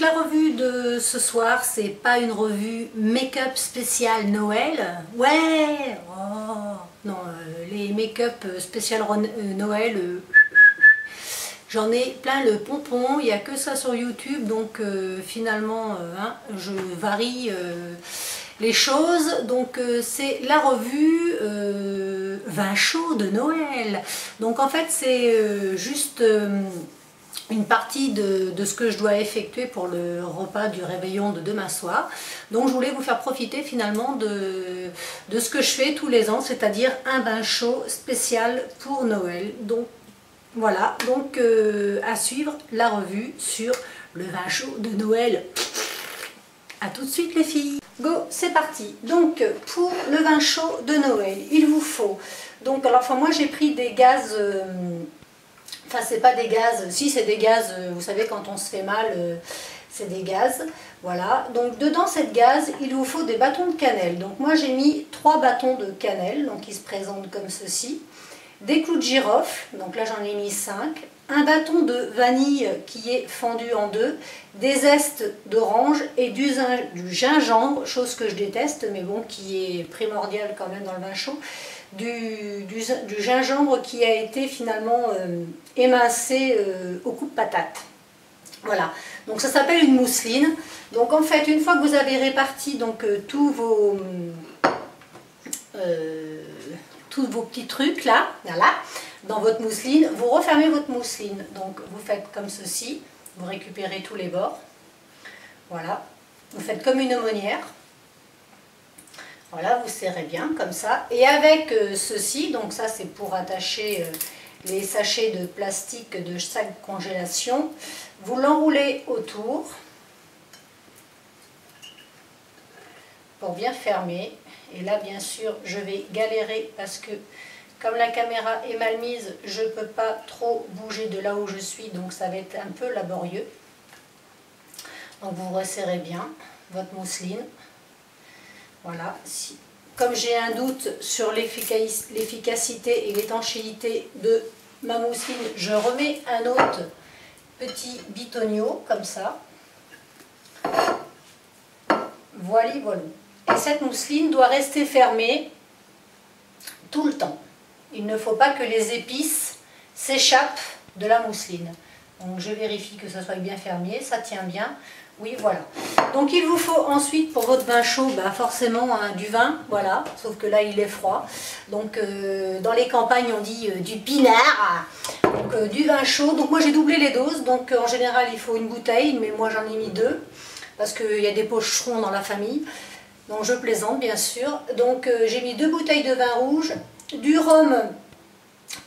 la revue de ce soir, c'est pas une revue make-up spécial Noël. Ouais, oh, non, les make-up spécial Noël, j'en ai plein le pompon, il n'y a que ça sur YouTube, donc finalement, hein, je varie les choses. Donc c'est la revue vin chaud de Noël. Donc en fait, c'est juste une partie de ce que je dois effectuer pour le repas du réveillon de demain soir. Donc je voulais vous faire profiter finalement de ce que je fais tous les ans, c'est-à-dire un bain chaud spécial pour Noël. Donc voilà, donc à suivre la revue sur le vin chaud de Noël. A tout de suite les filles. Go, c'est parti. Donc pour le vin chaud de Noël, il vous faut, donc alors enfin moi j'ai pris des gaz, enfin c'est pas des gaz, si c'est des gaz, vous savez quand on se fait mal, c'est des gaz, voilà. Donc dedans cette gaz, il vous faut des bâtons de cannelle. Donc moi j'ai mis 3 bâtons de cannelle, donc ils se présentent comme ceci. Des clous de girofle, donc là j'en ai mis 5. Un bâton de vanille qui est fendu en deux, des zestes d'orange et du gingembre, chose que je déteste, mais bon, qui est primordial quand même dans le vin chaud, du gingembre qui a été finalement émincé au coupe-patate. Voilà, donc ça s'appelle une mousseline. Donc en fait, une fois que vous avez réparti donc tous vos petits trucs là, voilà, dans votre mousseline, vous refermez votre mousseline. Donc vous faites comme ceci, vous récupérez tous les bords, voilà, vous faites comme une aumônière, voilà, vous serrez bien comme ça, et avec ceci, donc ça c'est pour attacher les sachets de plastique de sac congélation, vous l'enroulez autour pour bien fermer. Et là bien sûr je vais galérer parce que comme la caméra est mal mise, je ne peux pas trop bouger de là où je suis, donc ça va être un peu laborieux. Donc vous resserrez bien votre mousseline. Voilà. Comme j'ai un doute sur l'efficacité et l'étanchéité de ma mousseline, je remets un autre petit bitonio comme ça. Voilà, voilà. Et cette mousseline doit rester fermée tout le temps. Il ne faut pas que les épices s'échappent de la mousseline. Donc je vérifie que ça soit bien fermé, ça tient bien. Oui, voilà. Donc il vous faut ensuite pour votre vin chaud, bah forcément hein, du vin, voilà. Sauf que là il est froid. Donc dans les campagnes on dit du pinard. Donc du vin chaud. Donc moi j'ai doublé les doses. Donc en général il faut une bouteille, mais moi j'en ai mis 2. Parce qu'il y a des pocherons dans la famille. Donc je plaisante bien sûr. Donc j'ai mis 2 bouteilles de vin rouge, du rhum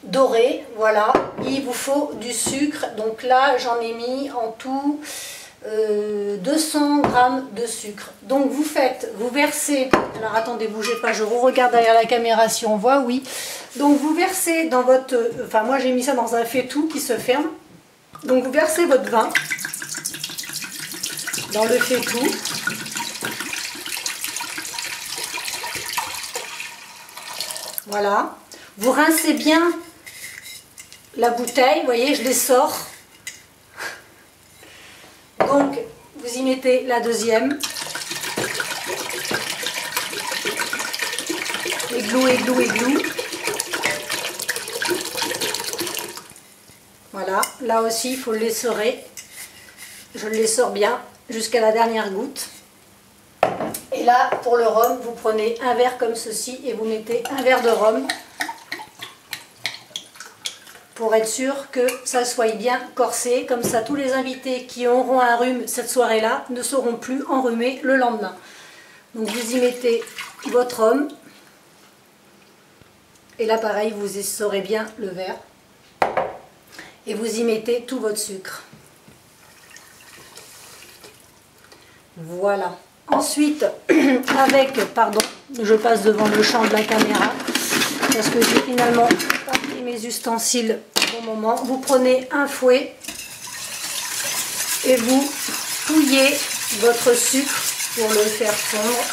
doré, voilà. Il vous faut du sucre. Donc là j'en ai mis en tout 200 g de sucre. Donc vous versez, alors attendez, bougez pas, je regarde derrière la caméra si on voit, oui. Donc vous versez dans votre, enfin moi j'ai mis ça dans un faitout qui se ferme. Donc vous versez votre vin dans le faitout. Voilà, vous rincez bien la bouteille, vous voyez, je les sors. Donc, vous y mettez la deuxième. Églou, églou, églou. Voilà, là aussi, il faut le l'essorer. Je les sors bien jusqu'à la dernière goutte. Et là, pour le rhum, vous prenez un verre comme ceci et vous mettez un verre de rhum pour être sûr que ça soit bien corsé. Comme ça, tous les invités qui auront un rhume cette soirée-là ne seront plus enrhumés le lendemain. Donc vous y mettez votre rhum. Et là, pareil, vous essorez bien le verre. Et vous y mettez tout votre sucre. Voilà. Ensuite, pardon, je passe devant le champ de la caméra parce que j'ai finalement pas pris mes ustensiles au bon moment. Vous prenez un fouet et vous touillez votre sucre pour le faire fondre.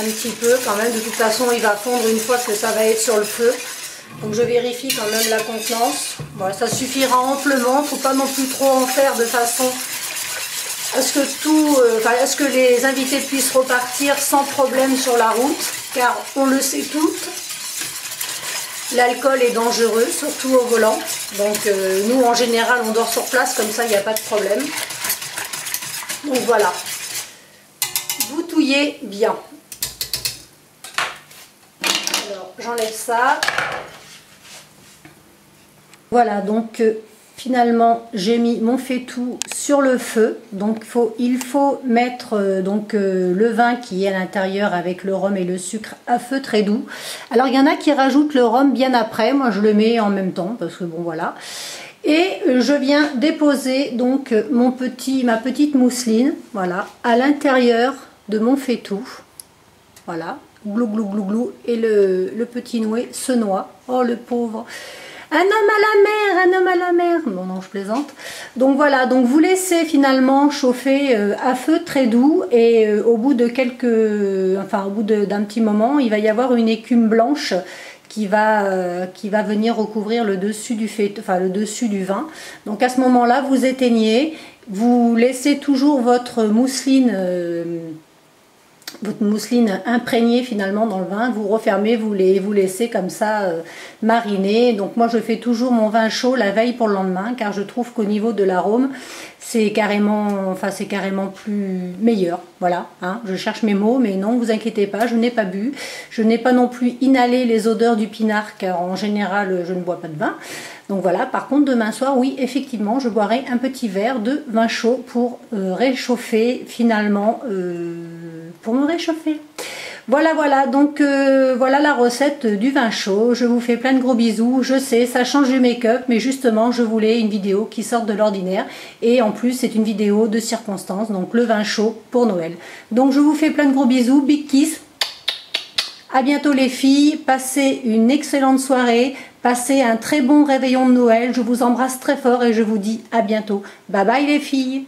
Un petit peu quand même, de toute façon il va fondre une fois que ça va être sur le feu. Donc je vérifie quand même la contenance. Bon, ça suffira amplement, il ne faut pas non plus trop en faire de façon à ce que à ce que les invités puissent repartir sans problème sur la route, car on le sait toutes, l'alcool est dangereux, surtout au volant. Donc nous en général on dort sur place, comme ça il n'y a pas de problème. Donc voilà, vous touillez bien. Alors j'enlève ça. Voilà, donc finalement j'ai mis mon faitout sur le feu. Donc il faut mettre le vin qui est à l'intérieur avec le rhum et le sucre à feu très doux. Alors il y en a qui rajoutent le rhum bien après, moi je le mets en même temps parce que bon voilà. Et je viens déposer donc ma petite mousseline, voilà, à l'intérieur de mon faitout. Voilà, glou glou glou glou, et le petit noué se noie. Oh le pauvre! Un homme à la mer, un homme à la mer. Non, non, je plaisante. Donc voilà, donc vous laissez finalement chauffer à feu très doux et au bout de d'un petit moment, il va y avoir une écume blanche qui va venir recouvrir le dessus le dessus du vin. Donc à ce moment-là, vous éteignez, vous laissez toujours votre mousseline imprégnée finalement dans le vin, vous refermez, vous laissez comme ça mariner. Donc moi je fais toujours mon vin chaud la veille pour le lendemain, car je trouve qu'au niveau de l'arôme c'est carrément plus meilleur. Voilà, hein, je cherche mes mots, mais non, vous inquiétez pas, je n'ai pas bu, je n'ai pas non plus inhalé les odeurs du pinard, car en général je ne bois pas de vin. Donc voilà, par contre demain soir, oui, effectivement, je boirai un petit verre de vin chaud pour réchauffer finalement, pour me réchauffer. Voilà, voilà, donc voilà la recette du vin chaud. Je vous fais plein de gros bisous. Je sais, ça change du make-up, mais justement, je voulais une vidéo qui sorte de l'ordinaire. Et en plus, c'est une vidéo de circonstance, donc le vin chaud pour Noël. Donc je vous fais plein de gros bisous, big kiss. À bientôt les filles, passez une excellente soirée, passez un très bon réveillon de Noël. Je vous embrasse très fort et je vous dis à bientôt. Bye bye les filles.